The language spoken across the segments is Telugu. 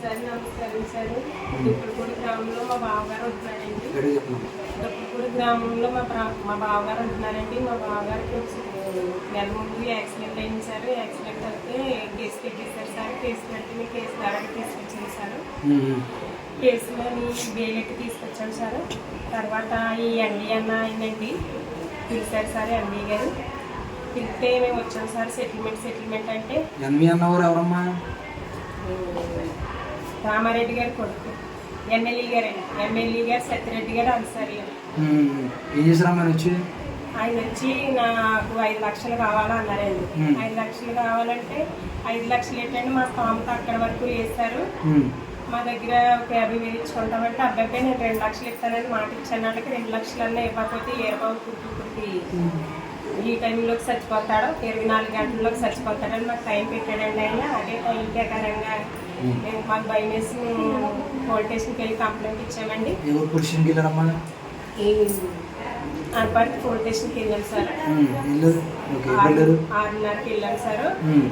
సార్ నమస్కారం సార్. దుప్పలపూడి గ్రామంలో మా బావగారు ఉంటున్నారండి. దుప్పలపూడి గ్రామంలో మా బావగారు ఉంటున్నారండి. మా బావగారికి నెల ముందు యాక్సిడెంట్ అయింది సార్. యాక్సిడెంట్ అయితే కేసు పెట్టేశారు సార్. కేసు పెట్టి మీ కేసు ద్వారా తీసుకొచ్చాను సార్. కేసులోని బెయిలెట్టి తీసుకొచ్చాను సార్. తర్వాత ఈ ఎండి అన్న అయిందండి పిలిచారు సార్. ఎండి గారు పిలిస్తే మేము వచ్చాం సార్. సెటిల్మెంట్ అంటే ఎన్వి అన్నవారు ఎవరమ్మా? రామారెడ్డి గారు కొడుకు ఎమ్మెల్యే గారు సత్యరెడ్డి గారు అన్సారీ గారు. ఏం చేశారమ్మా ఆయన వచ్చి నాకు 5 లక్షలు కావాలా అన్నారండి. 5 లక్షలు కావాలంటే 5 లక్షలు ఏంటంటే మా స్థామత అక్కడి వరకు వేస్తారు. మా దగ్గర ఒక 50,000 ఇచ్చుకుంటామంటే అబ్బాయి నేను 2 లక్షలు ఇస్తానని మాట ఇచ్చాను. వాళ్ళకి 2 లక్షలన్నా ఇవ్వకపోతే ఏరబాబు కుట్టి ఈ టైంలోకి చచ్చిపోతాడు, 24 గంటల్లోకి చచ్చిపోతాడని మాకు టైం పెట్టాడండి ఆయన. అదే టైం ప్రకారంగా మేము మాకు భయం వేసి మేము పోలీస్ స్టేషన్కి వెళ్ళి కంప్లైంట్ ఇచ్చామండి. ఈ అనపర్తి పోలీస్ స్టేషన్కి వెళ్ళాను సార్. 6:30కి వెళ్ళాను సార్.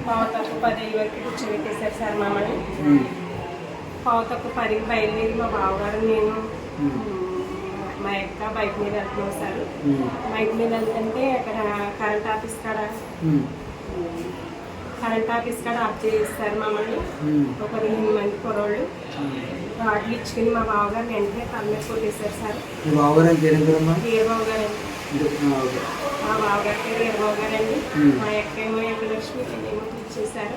పావు తక్కువ 10 వరకు కూర్చోబెట్టేశారు సార్ మమ్మల్ని. పావు తక్కువ 10కి బయలుదేరి మా బావగారు నేను మా యొక్క బైక్ మీద వెళ్తున్నాం సార్. బైక్ మీద వెళ్తుంటే అక్కడ కరెంట్ ఆఫీస్ కాడ ఆఫ్ చేస్తారు మమ్మల్ని. ఒక 8 మంది కుర్రోళ్ళు రాడ్లు ఇచ్చుకుని మా బావగారు వెంటనే తల మీద కొట్టేశారు సార్. వీరబాబు గారండి. మా బావగారి పేరు వీరబాబు గారండి. మా యొక్క లక్ష్మి ఏమో ఇచ్చేసారు.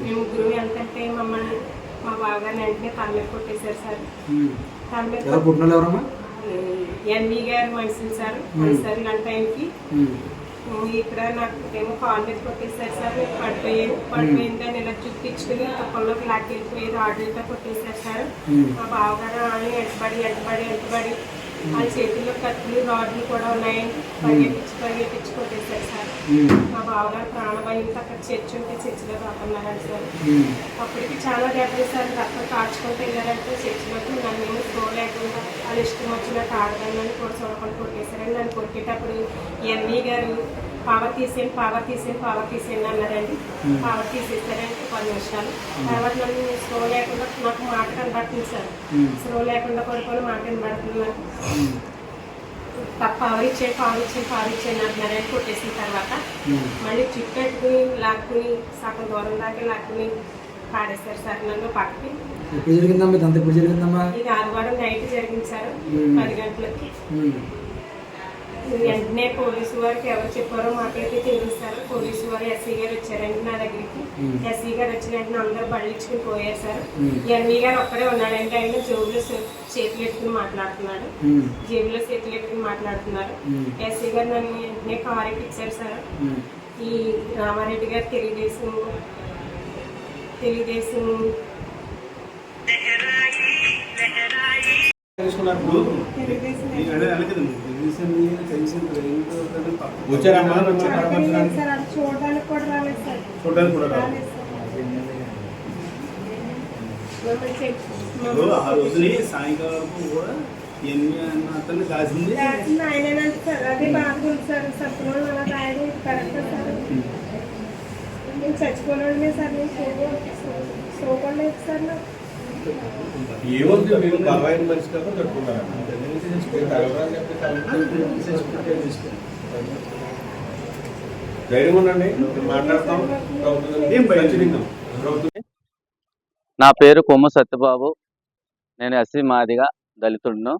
మేము ముగ్గురు వెళ్తుంటే మమ్మల్ని మా బావగారిని వెంటనే తల మీద కొట్టేశారు సార్. తల మీద ఎన్వి గారు మనుషులు సార్. మనుషులు గంట టైంకి ఇక్కడ నాకు ఏమో కాల్ మీద కొట్టేశారు సార్. పడిపోయిందని ఇలా చుట్టించుకుని తొక్కల్లోకి లాక్కెళ్ళిపోయి రాడ్లతో కొట్టేశారు సార్. మా బావగారు ఎంటబడి వాళ్ళ చేతుల్లో కత్తులు రాడ్లు కూడా ఉన్నాయండి. పరిగెట్టించి కొట్టేశారు సార్. మా బావగారు ప్రాణభయంతో అక్కడ చర్చి ఉంటే చర్చిలో కాకున్నారండి సార్. అప్పటికి చాలా దెబ్బలు సార్. రక్తం కాచుకుంటూ వెళ్ళారంటే చర్చిలోకి నన్ను ఏమో స్లో లేకుండా వాళ్ళు ఇష్టం వచ్చినట్టు ఆడదాన్ని కూడా చూడకుండా కొట్టేశారండి. నన్ను కొట్టేటప్పుడు ఎన్వి గారు పవర్ తీసేయండి అన్నారండి. పవర్ తీసేసారండి 10 నిమిషాలు. తర్వాత నన్ను స్లో లేకుండా నాకు మాట కనబడుతుంది సార్. స్లో లేకుండా పడుకొని మాట కనబడుతుంది నాకు. పవర్ ఇచ్చేయండి అంటున్నారండి. కొట్టేసిన తర్వాత మళ్ళీ చుట్టెట్టుకుని లాక్కుని సగం దూరం దాకా లాక్కుని పాడేశారు సార్ నన్ను పక్కకి. ఇది ఆదివారం నైట్ జరిగింది సార్ 10 గంటలకి. వెంటనే పోలీసు వారికి ఎవరు చెప్పారో మాకైతే తెలియదు. పోలీసు వారు ఎస్ఐ గారు వచ్చారండి నా దగ్గరికి. ఎస్ఐ గారు వచ్చిన వెంటనే అందరూ బళ్ళు ఇచ్చుకుని పోయారు సార్. ఎన్వి గారు ఒక్కడే ఉన్నాడంటే ఆయన జేబులో చేతులు ఎత్తుకుని మాట్లాడుతున్నారు. ఎస్ఐ గారు నన్ను వెంటనే కారు ఎక్కించారు సార్. ఈ రామారెడ్డి గారు తెలుగుదేశం చూడడానికి కూడా రాలేదు సార్. సాయంకాలం కూడా అతన్ని కాసింది ఆయనంటే సార్. అదే బాధ సార్. సత్యం అలా రాయడం కరెక్ట్ సార్. నేను చచ్చిపోలేమే సార్. నేను చూడలేదు సార్. ఏమవుతుంది మీరు బలమైన మనిషి కాక కట్టుకుంటారు. ధైర్యం ఉండండి, మాట్లాడతాం. నా పేరు కొమ్మ సత్యబాబు. నేను ఎస్సీ మాదిగా దళితుడును.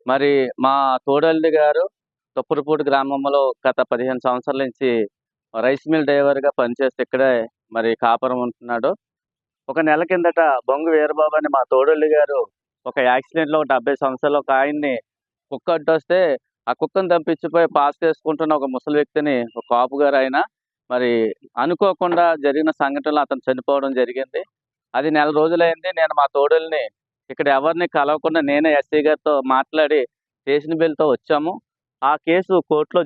మరి మా తోడల్లి గారు తొప్పరపూడి గ్రామంలో గత 15 సంవత్సరాల నుంచి రైస్ మిల్ డ్రైవర్గా పనిచేస్తే ఇక్కడే మరి కాపురం ఉంటున్నాడు. ఒక నెల కిందట బొంగు వీరబాబు అని మా తోడల్లి గారు ఒక యాక్సిడెంట్లో 70 సంవత్సరాలు ఒక ఆయన్ని కుక్క అడ్డొస్తే ఆ కుక్కను తప్పించిపోయి పాస్ చేసుకుంటున్న ఒక ముసలి వ్యక్తిని ఒక కాపు గారు ఆయన మరి అనుకోకుండా జరిగిన సంఘటనలో అతను చనిపోవడం జరిగింది. అది నెల రోజులైంది. నేను మా తోడల్ని ఇక్కడ ఎవరిని కలవకుండా నేనే ఎస్ఐ గారితో మాట్లాడి స్టేషన్ బిల్తో వచ్చాము. ఆ కేసు కోర్టులో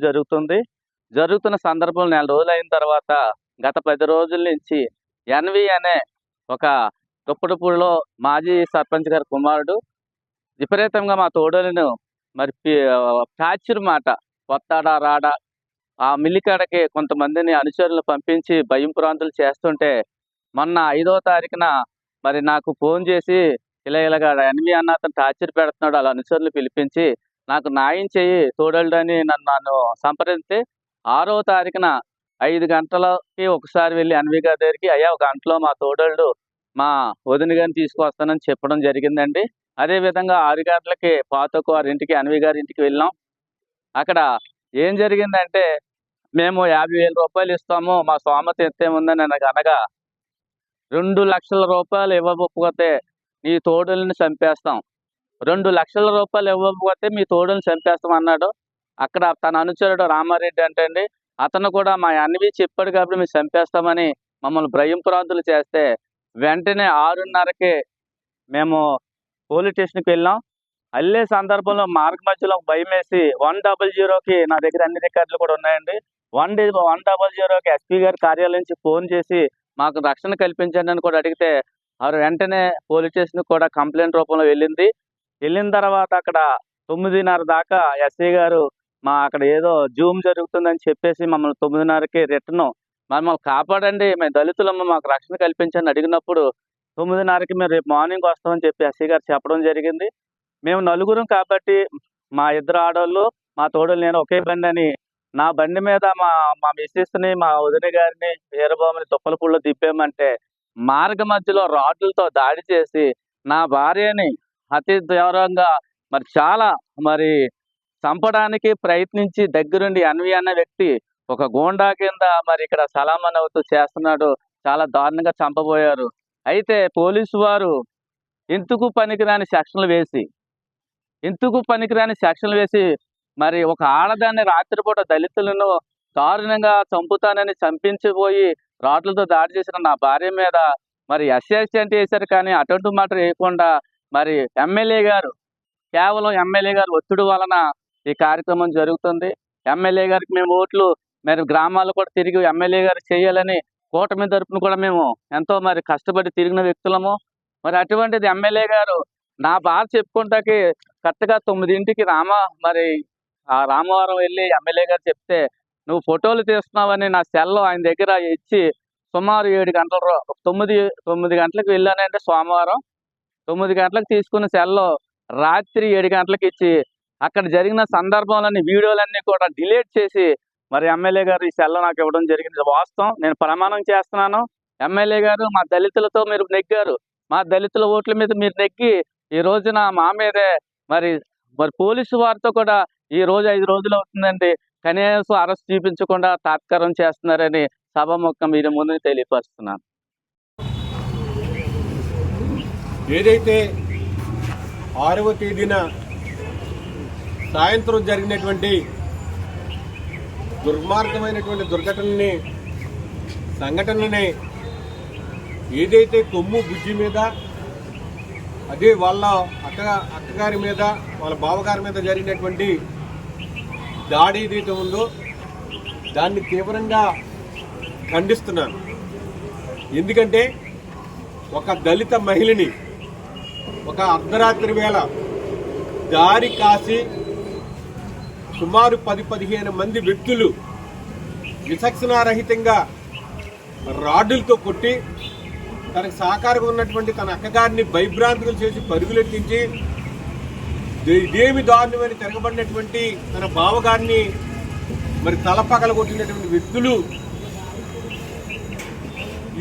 జరుగుతున్న సందర్భంలో నెల రోజులు అయిన తర్వాత గత 10 రోజుల నుంచి ఎన్వి అనే ఒక దుప్పటిపూడిలో మాజీ సర్పంచ్ గారి కుమారుడు విపరీతంగా మా తోడలను మరి టార్చర్ మాట వస్తాడా రాడా ఆ మిల్లికాడకి కొంతమందిని అనుచరులను పంపించి భయం ప్రాంతాలు చేస్తుంటే మొన్న 5వ తారీఖున మరి నాకు ఫోన్ చేసి ఇలాగా ఎన్వి అన్న అతను టార్చర్ పెడుతున్నాడు, అలా అనుచరులు పిలిపించి నాకు న్యాయం చేయి తోడల్డని నన్ను సంప్రదించి 6వ తారీఖున 5 గంటలకి ఒకసారి వెళ్ళి ఎన్వి గారి దగ్గరికి, అయ్యా 1 గంటలో మా తోడళ్ళు మా వదిన గారిని తీసుకొస్తానని చెప్పడం జరిగిందండి. అదేవిధంగా 6 గంటలకి పాతకు వారి ఇంటికి ఎన్వి గారి ఇంటికి వెళ్ళాం. అక్కడ ఏం జరిగిందంటే, మేము 50,000 రూపాయలు ఇస్తాము, మా స్తోమత ఎంతేముందని అనగా 2 లక్షల రూపాయలు ఇవ్వకపోతే నీ తోడుల్ని చంపేస్తాం, 2 లక్షల రూపాయలు ఇవ్వకపోతే మీ తోడుల్ని చంపేస్తాం అన్నాడు. అక్కడ తన అనుచరుడు రామారెడ్డి అంటే అండి, అతను కూడా మా ఎన్వి చెప్పాడు కాబట్టి మేము చంపేస్తామని మమ్మల్ని భయంప్రాంతులు చేస్తే వెంటనే 6:30కి మేము పోలీస్ స్టేషన్కి వెళ్ళాం. వెళ్ళే సందర్భంలో మార్గ మధ్యలో భయం వేసి 100కి నా దగ్గర అన్ని రికార్డులు కూడా ఉన్నాయండి. 100కి ఎస్పీ గారి కార్యాలయం నుంచి ఫోన్ చేసి మాకు రక్షణ కల్పించండి అని కూడా అడిగితే వారు వెంటనే పోలీస్ స్టేషన్కి కూడా కంప్లైంట్ రూపంలో వెళ్ళిన తర్వాత అక్కడ 9:30 దాకా ఎస్ఐ గారు అక్కడ ఏదో జూమ్ జరుగుతుందని చెప్పేసి మమ్మల్ని 9:30కి రిటర్న్ మమ్మల్ని కాపాడండి, మేము దళితులమ్మ, మాకు రక్షణ కల్పించండి అడిగినప్పుడు 9:30కి మేము రేపు మార్నింగ్ వస్తామని చెప్పి ఎస్ఐ గారు చెప్పడం జరిగింది. మేము నలుగురం కాబట్టి మా 2 ఆడవాళ్ళు, మా తోడలు, నేను ఒకే బండి అని నా బండి మీద మా మిస్సెస్ని, మా వదిన గారిని, వీరబాబుని తుప్పలపూడిలో తిప్పామంటే మార్గ మధ్యలో రాడ్లతో దాడి చేసి నా భార్యని అతి తీవ్రంగా చాలా చంపడానికి ప్రయత్నించి దగ్గరుండి ఎన్వి అన్న వ్యక్తి ఒక గోండా కింద ఇక్కడ సలామన్ అవుతూ చేస్తున్నాడు. చాలా దారుణంగా చంపబోయారు. అయితే పోలీసు వారు ఎందుకు పనికిరాని సెక్షన్లు వేసి ఒక ఆడదాన్ని రాత్రిపూట దళితులను దారుణంగా చంపుతానని చంపించిపోయి రాడ్లతో దాడి చేసిన నా భార్య మీద ఎస్సీ అంటే వేశారు, కానీ అటువంటి మాట వేయకుండా కేవలం ఎమ్మెల్యే గారు ఒత్తిడి వలన ఈ కార్యక్రమం జరుగుతుంది. ఎమ్మెల్యే గారికి మేము ఓట్లు గ్రామాలు కూడా తిరిగి ఎమ్మెల్యే గారు చేయాలని కూటమి తరపున కూడా మేము ఎంతో కష్టపడి తిరిగిన వ్యక్తులము. అటువంటిది ఎమ్మెల్యే గారు నా బాధ చెప్పుకుంటాకి కరెక్ట్గా 9ంటికి రామవరం వెళ్ళి ఎమ్మెల్యే గారు చెప్తే నువ్వు ఫోటోలు తీస్తున్నావని నా సెల్లో ఆయన దగ్గర ఇచ్చి సుమారు 9 గంటలకు వెళ్ళానంటే సోమవారం 9 గంటలకు తీసుకున్న సెల్లో రాత్రి 7 గంటలకు ఇచ్చి అక్కడ జరిగిన సందర్భంలోని వీడియోలన్నీ కూడా డిలీట్ చేసి ఎమ్మెల్యే గారు ఈ సెల్లో నాకు ఇవ్వడం జరిగింది. వాస్తవం, నేను ప్రమాణం చేస్తున్నాను. ఎమ్మెల్యే గారు మా దళితులతో మీరు నెగ్గారు, మా దళితుల ఓట్ల మీద మీరు నెగ్గి ఈ రోజున మా మీదే పోలీసు వారితో కూడా ఈ రోజు 5 రోజులు అవుతుందండి, కనీసం అరెస్ట్ చూపించకుండా తాత్కారం చేస్తున్నారని సభాముఖం మీరు ముందు తెలియపరుస్తున్నాను. ఏదైతే 6వ తేదీన సాయంత్రం జరిగినటువంటి దుర్మార్గమైనటువంటి సంఘటనని ఏదైతే కొమ్ము బుజ్జి మీద, అదే వాళ్ళ అక్కగారి మీద, వాళ్ళ బావగారి మీద జరిగినటువంటి దాడి ఏదైతే ఉందో దాన్ని తీవ్రంగా ఖండిస్తున్నాను. ఎందుకంటే ఒక దళిత మహిళని ఒక అర్ధరాత్రి వేళ దారి కాసి సుమారు 10-15 మంది వ్యక్తులు విచక్షణారహితంగా రాడ్డులతో కొట్టి తనకు సహకారంగా ఉన్నటువంటి తన అక్కగారిని భయభ్రాంతులు చేసి పరుగులెత్తించి ఇదేమి దారుణమని తిరగబడినటువంటి తన బావగారిని తలపగల కొట్టినటువంటి వ్యక్తులు.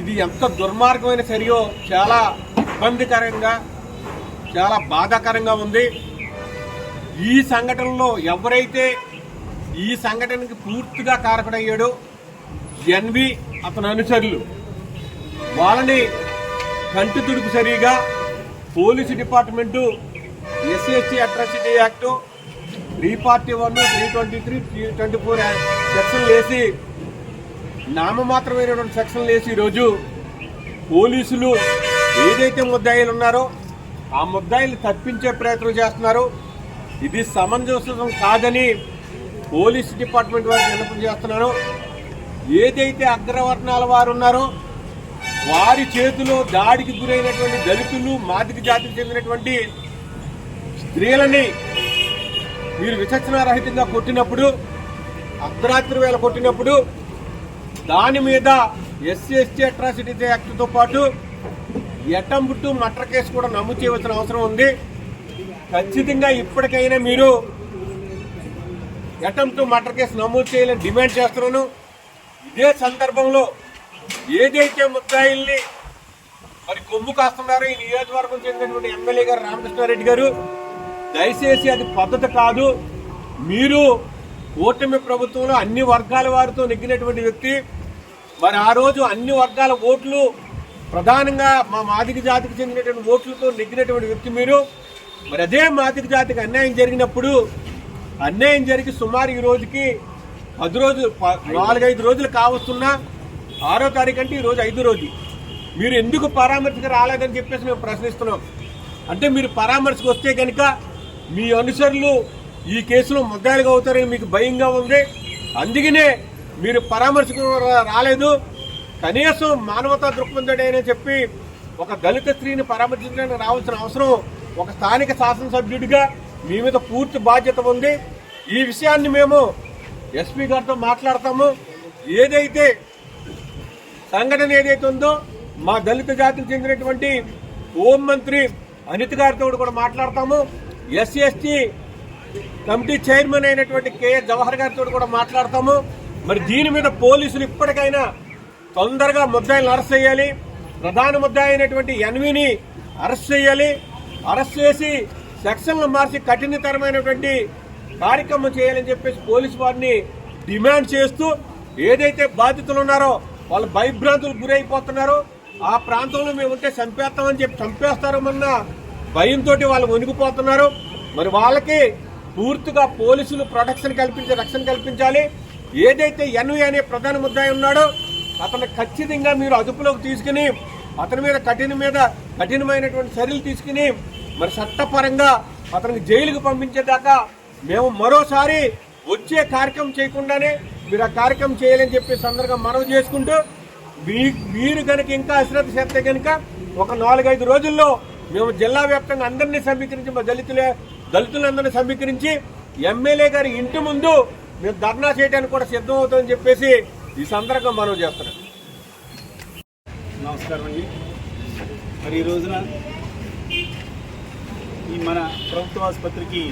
ఇది ఎంత దుర్మార్గమైన చర్యో చాలా ఇబ్బందికరంగా, చాలా బాధాకరంగా ఉంది. ఈ సంఘటనలో ఎవరైతే ఈ సంఘటనకి పూర్తిగా కారకుడయ్యాడో ఎన్వి అతని అనుచరులు, వాళ్ళని కంటి తుడుపు సరిగా police department SC atrocity act 341, 323, 324 సెక్షన్లు వేసి నామమాత్రమైనటువంటి సెక్షన్లు వేసి ఈరోజు పోలీసులు ఏదైతే ముద్దాయిలు ఉన్నారో ఆ ముద్దాయిలు తప్పించే ప్రయత్నం చేస్తున్నారు. ఇది సమంజసం కాదని పోలీసు డిపార్ట్మెంట్ వారికి విన్నపం చేస్తున్నాను. ఏదైతే అగ్రవర్ణాల వారు ఉన్నారో వారి చేతిలో దాడికి గురైనటువంటి దళితులు, మాదిగ జాతికి చెందినటువంటి స్త్రీలని మీరు విచక్షణారహితంగా కొట్టినప్పుడు, అర్ధరాత్రి వేళ కొట్టినప్పుడు దాని మీద ఎస్సీ అట్రాసిటీ యాక్ట్తో పాటు అటెంప్ట్ టు మర్డర్ కేసు కూడా నమోదు చేయవలసిన అవసరం ఉంది. ఖచ్చితంగా ఇప్పటికైనా మీరు అటెంప్ట్ టు మర్డర్ కేసు నమోదు చేయాలని డిమాండ్ చేస్తున్నాను. ఇదే సందర్భంలో ఏదైతే ముద్దాయిల్ని మరి కొమ్ము కాస్తున్నారో ఈ నియోజకవర్గం చెందినటువంటి ఎమ్మెల్యే గారు రామకృష్ణారెడ్డి గారు, దయచేసి అది పద్ధతి కాదు. మీరు కూటమి ప్రభుత్వంలో అన్ని వర్గాల వారితో నెగ్గినటువంటి వ్యక్తి. మరి ఆ రోజు అన్ని వర్గాల ఓట్లు, ప్రధానంగా మా మాదిగ జాతికి చెందినటువంటి ఓట్లతో నెగ్గినటువంటి వ్యక్తి మీరు. మరి అదే మాదిగ జాతికి అన్యాయం జరిగినప్పుడు, అన్యాయం జరిగి సుమారు ఈ రోజుకి 4-5 రోజులు కావస్తున్నా, 6వ తారీఖు అంటే ఈరోజు 5వ రోజు. మీరు ఎందుకు పరామర్శకు రాలేదని చెప్పేసి మేము ప్రశ్నిస్తున్నాం. అంటే మీరు పరామర్శకు వస్తే కనుక మీ అనుచరులు ఈ కేసులో ముద్దాయిలుగా అవుతారని మీకు భయంగా ఉంది. అందుకనే మీరు పరామర్శకు రాలేదు. కనీసం మానవతా దృక్పథుడైనా చెప్పి ఒక దళిత స్త్రీని పరామర్శించడానికి రావాల్సిన అవసరం ఒక స్థానిక శాసనసభ్యుడిగా మీ మీద పూర్తి బాధ్యత ఉంది. ఈ విషయాన్ని మేము ఎస్పీ గారితో మాట్లాడతాము. ఏదైతే సంఘటన ఏదైతే ఉందో మా దళిత జాతికి చెందినటువంటి హోంమంత్రి అనిత్ గారితో కూడా మాట్లాడతాము. ఎస్సీ కమిటీ చైర్మన్ అయినటువంటి కేఎస్ జవహర్ గారితో కూడా మాట్లాడతాము. మరి దీని మీద పోలీసులు ఇప్పటికైనా తొందరగా ముద్దాయిలను అరెస్ట్ చేయాలి. ప్రధాన ముద్దాయి అయినటువంటి ఎన్విని అరెస్ట్ చేయాలి. అరెస్ట్ చేసి సెక్షన్లు మార్చి కఠినతరమైనటువంటి కార్యక్రమం చేయాలని చెప్పేసి పోలీసు వారిని డిమాండ్ చేస్తూ, ఏదైతే బాధితులు ఉన్నారో వాళ్ళు భయభ్రాంతులకు గురైపోతున్నారో, ఆ ప్రాంతంలో మేము ఉంటే చంపేస్తామని చెప్పి చంపేస్తారమన్న భయంతో వాళ్ళు వణికిపోతున్నారు. మరి వాళ్ళకి పూర్తిగా పోలీసులు రక్షణ కల్పించాలి. ఏదైతే ఎన్వి అనే ప్రధాన ముద్దాయి ఉన్నాడో అతను ఖచ్చితంగా మీరు అదుపులోకి తీసుకుని అతని మీద కఠినమైనటువంటి చర్యలు తీసుకుని మరి చట్టపరంగా అతనికి జైలుకు పంపించేదాకా మేము మరోసారి వచ్చే కార్యక్రమం చేయకుండానే మీరు ఆ కార్యక్రమం చేయాలని చెప్పి సందర్భంగా మనవి చేసుకుంటూ, మీరు కనుక ఇంకా అశ్రద్ధ చేస్తే కనుక ఒక 4-5 రోజుల్లో మేము జిల్లా వ్యాప్తంగా అందరినీ సమీకరించి, మా దళితులందరినీ సమీకరించి ఎమ్మెల్యే గారి ఇంటి ముందు మేము ధర్నా చేయడానికి కూడా సిద్ధం అవుతుందని చెప్పేసి ఈ సందర్భంగా మనవి చేస్తున్నాం. నమస్కారం అండి. మరి ఈ రోజున ఈ మన ప్రభుత్వ ఆసుపత్రికి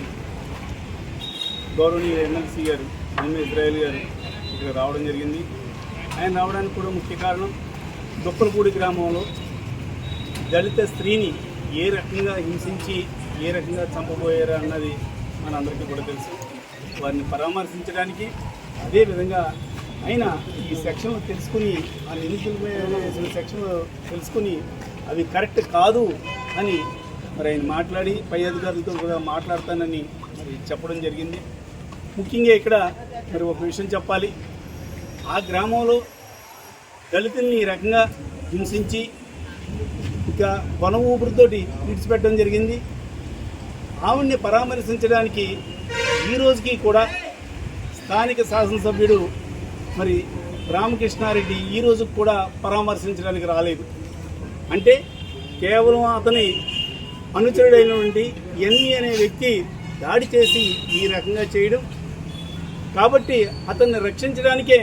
గౌరవనీయ ఎమ్మెల్సీ గారు ఇజ్రాయేల్ గారు ఇక్కడ రావడం జరిగింది. ఆయన రావడానికి కూడా ముఖ్య కారణం దుప్పలపూడి గ్రామంలో దళిత స్త్రీని ఏ రకంగా హింసించి ఏ రకంగా చంపబోయారు అన్నది మనందరికీ కూడా తెలుసు. వారిని పరామర్శించడానికి, అదేవిధంగా ఆయన ఈ సెక్షన్లు తెలుసుకుని, ఆ నిందితులపై వేసిన సెక్షన్లు తెలుసుకుని అవి కరెక్ట్ కాదు అని మరి ఆయన మాట్లాడి పై అధికారులతో కూడా మాట్లాడతానని మరి చెప్పడం జరిగింది. ముఖ్యంగా ఇక్కడ మరి ఒక విషయం చెప్పాలి. ఆ గ్రామంలో దళితుల్ని ఈ రకంగా హింసించి ఇక వన ఊపిరితోటి విడిచిపెట్టడం జరిగింది. ఆవిడ్ని పరామర్శించడానికి ఈ రోజుకి కూడా స్థానిక శాసనసభ్యుడు మరి రామకృష్ణారెడ్డి ఈ రోజు కూడా పరామర్శించడానికి రాలేదు. అంటే కేవలం అతని అనుచరుడైనటువంటి ఎన్వి అనే వ్యక్తి దాడి చేసి ఈ రకంగా చేయడం కాబట్టి అతన్ని రక్షించడానికే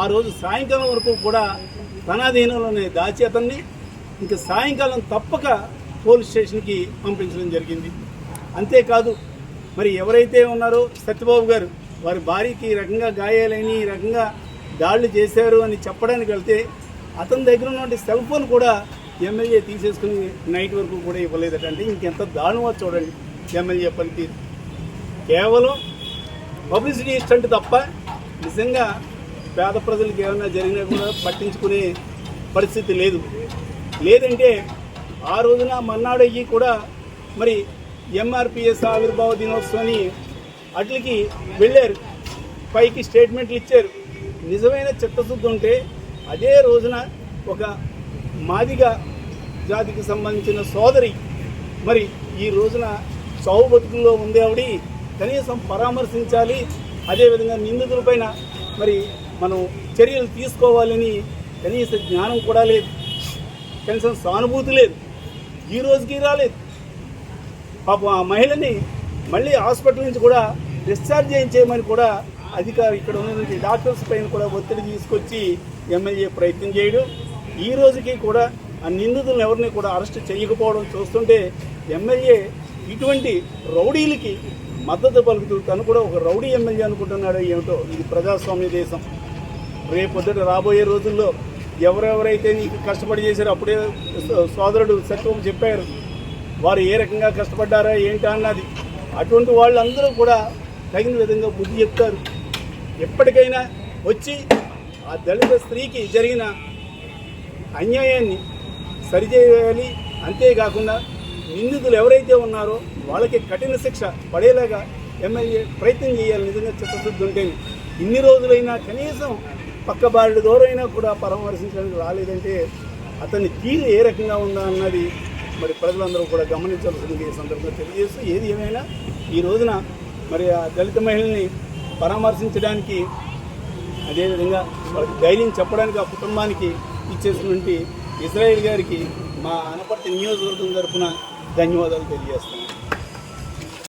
ఆ రోజు సాయంకాలం వరకు కూడా తన అధీనంలోనే దాచి అతన్ని ఇంక సాయంకాలం తప్పక పోలీస్ స్టేషన్కి పంపించడం జరిగింది. అంతేకాదు మరి ఎవరైతే ఉన్నారో సత్యబాబు గారు, వారి భార్యకి ఈ రకంగా గాయాలని ఈ రకంగా దాడులు చేశారు అని చెప్పడానికి వెళ్తే అతని దగ్గర ఉన్నటువంటి సెల్ ఫోన్ కూడా ఎమ్మెల్యే తీసేసుకుని నైట్ వరకు కూడా ఇవ్వలేదట. అంటే ఇంకెంత దారుణమో చూడండి ఎమ్మెల్యే పనితీరు. కేవలం పబ్లిసిటీ ఇష్టంటే తప్ప నిజంగా పేద ప్రజలకు ఏమైనా జరిగినా కూడా పట్టించుకునే పరిస్థితి లేదంటే ఆ రోజున మన్నాడయ్యి కూడా మరి ఎంఆర్పిఎస్ ఆవిర్భావ దినోత్సవాన్ని అట్లకి వెళ్ళారు, పైకి స్టేట్మెంట్లు ఇచ్చారు. నిజమైన చిత్తశుద్ధి ఉంటే అదే రోజున ఒక మాదిగ జాతికి సంబంధించిన సోదరి మరి ఈ రోజున చావు బతుకుల్లో ఉంది. ఆవిడ కనీసం పరామర్శించాలి, అదేవిధంగా నిందితులపైన మరి మనం చర్యలు తీసుకోవాలని కనీస జ్ఞానం కూడా లేదు, కనీసం సానుభూతి లేదు, ఈ రోజుకి రాలేదు. పాపం ఆ మహిళని మళ్ళీ హాస్పిటల్ నుంచి కూడా డిశ్చార్జ్ చేయించేయమని కూడా ఇక్కడ ఉన్నటువంటి డాక్టర్స్ పైన కూడా ఒత్తిడి తీసుకొచ్చి ఎమ్మెల్యే ప్రయత్నం చేయడం. ఈ రోజుకి కూడా ఆ నిందితులను ఎవరిని కూడా అరెస్ట్ చేయకపోవడం చూస్తుంటే ఎమ్మెల్యే ఇటువంటి రౌడీలకి మద్దతు పలుకుతూ తను కూడా ఒక రౌడీ ఎమ్మెల్యే అనుకుంటున్నాడో ఏమిటో. ఇది ప్రజాస్వామ్య దేశం. రేపొద్దుట రాబోయే రోజుల్లో ఎవరెవరైతే నీకు కష్టపడి చేశారో, అప్పుడే సోదరుడు సత్యం చెప్పారు వారు ఏ రకంగా కష్టపడ్డారా ఏంటా అన్నది. అటువంటి వాళ్ళందరూ కూడా తగిన విధంగా బుద్ధి చెప్తారు. ఎప్పటికైనా వచ్చి ఆ దళిత స్త్రీకి జరిగిన అన్యాయాన్ని సరిచేయాలి. అంతేకాకుండా నిందితులు ఎవరైతే ఉన్నారో వాళ్ళకి కఠిన శిక్ష పడేలాగా ఎమ్మెల్యే ప్రయత్నం చేయాలి. నిజంగా చిత్తశుద్ధి ఉంటే ఇన్ని రోజులైనా కనీసం పక్క బారుడు దూరైనా కూడా పరామర్శించడానికి రాలేదంటే అతని తీరు ఏ రకంగా ఉందా అన్నది మరి ప్రజలందరూ కూడా గమనించాల్సింది ఈ సందర్భంగా తెలియజేస్తూ, ఏది ఏమైనా ఈ రోజున మరి ఆ దళిత మహిళల్ని పరామర్శించడానికి, అదేవిధంగా వాళ్ళకి ధైర్యం చెప్పడానికి ఆ కుటుంబానికి ఇచ్చేసినటువంటి ఇజ్రాయేల్ గారికి మా అనపర్తి నియోజకవర్గం తరఫున ధన్యవాదాలు తెలియజేస్తున్నాను.